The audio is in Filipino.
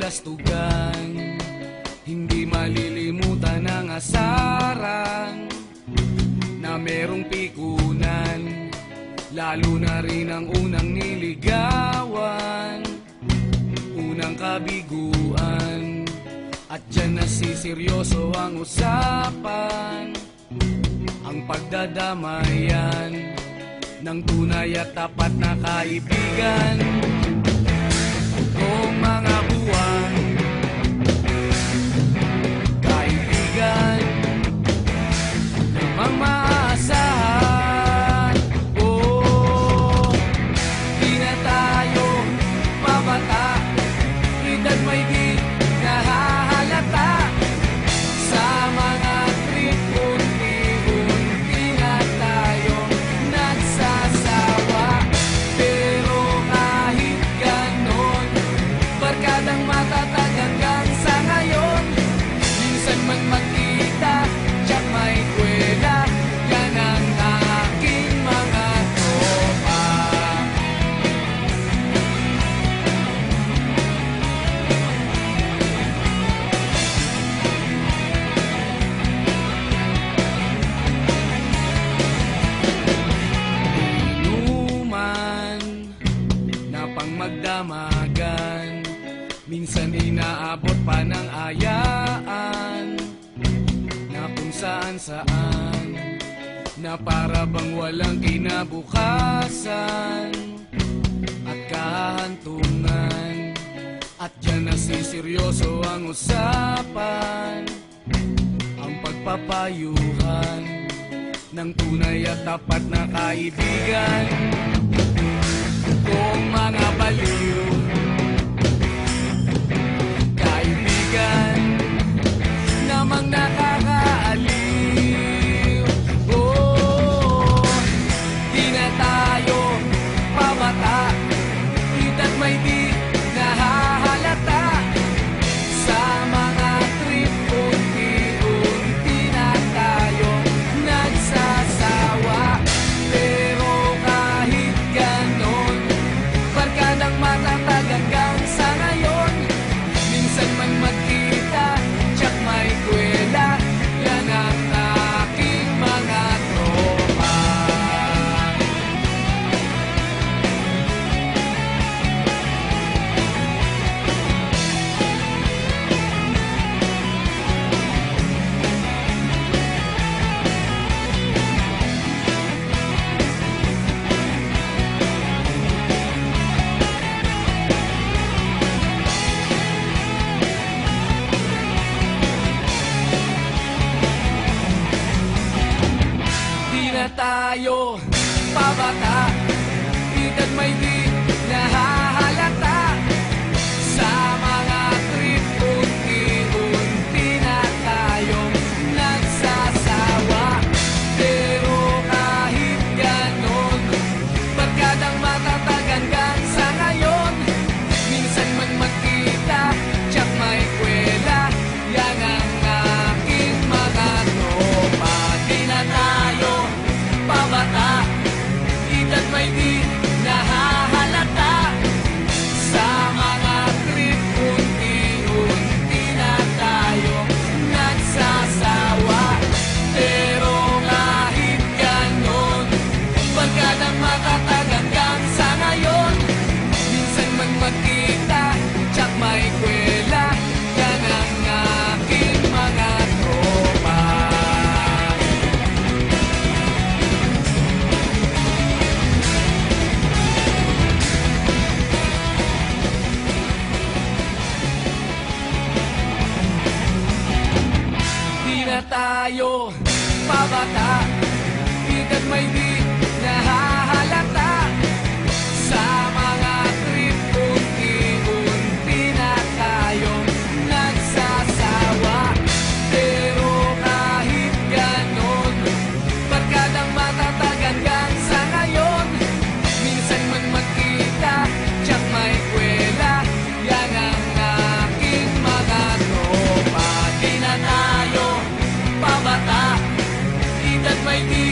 kastugan, hindi malilimutan ang asaran na merong pikunan, lalo na rin ang unang niligawan, unang kabiguan. At dyan nasiseryoso ang usapan, ang pagdadamayan ng tunay at tapat na kaibigan. Kung mga buwan, kaibigan namang maaasahan. Oh, di na tayo mabata, edad may di nahahalata. Sa mga trip, unti-unti na tayong nagsasawa. Pero kahit ganon, barkadang matatag hanggang sa ngayon. Minsan man magkita, tiyak may kwela, yan ang aking mga tropa. Inuman na pang magdamagan, minsan inaabot pa ng ayaan, na kung saan-saan, na para bang walang kinabukasan at kahantungan. At dyan nasiseryoso ang usapan, ang pagpapayuhan ng tunay at tapat na kaibigan. Kung mga baliw, kaibigan namang nakakaaliw. Oh, di na tayo pabata, edad may di nahahalata. Sa mga trip, unti-unti na tayo nagsasawa. Pero kahit ganon, barkadang matatag hanggang sa ngayon. Minsan man magkita, tiyak may kwela, yan ang aking mga tropa. Di na tayo pabata, edad may di nahahalata. Sa mga trip, unti-unti na tayong nagsasawa. Pero kahit ganon, barkadang matatag hanggang sa ngayon. Minsan man magkita, tiyak may kwela, yan ang aking mga tropa. Di na tayo pabata, edad may di nahahalata. Sa mga trip, unti-unti na tayong nagsasawa. Pero kahit ganon, barkadang matatag hanggang sa ngayon. Minsan man magkita, tiyak may kwela, yan ang aking mga tropa. Di na tayo pabata, edad may di nahahalata. Sa mga trip, unti-unti na tayong nagsasawa. Pero kahit ganon, barkadang matatag hanggang sa ngayon. Minsan man magkita, tiyak may kwela, yan ang aking mga tropa. Di na tayo pabata, edad may di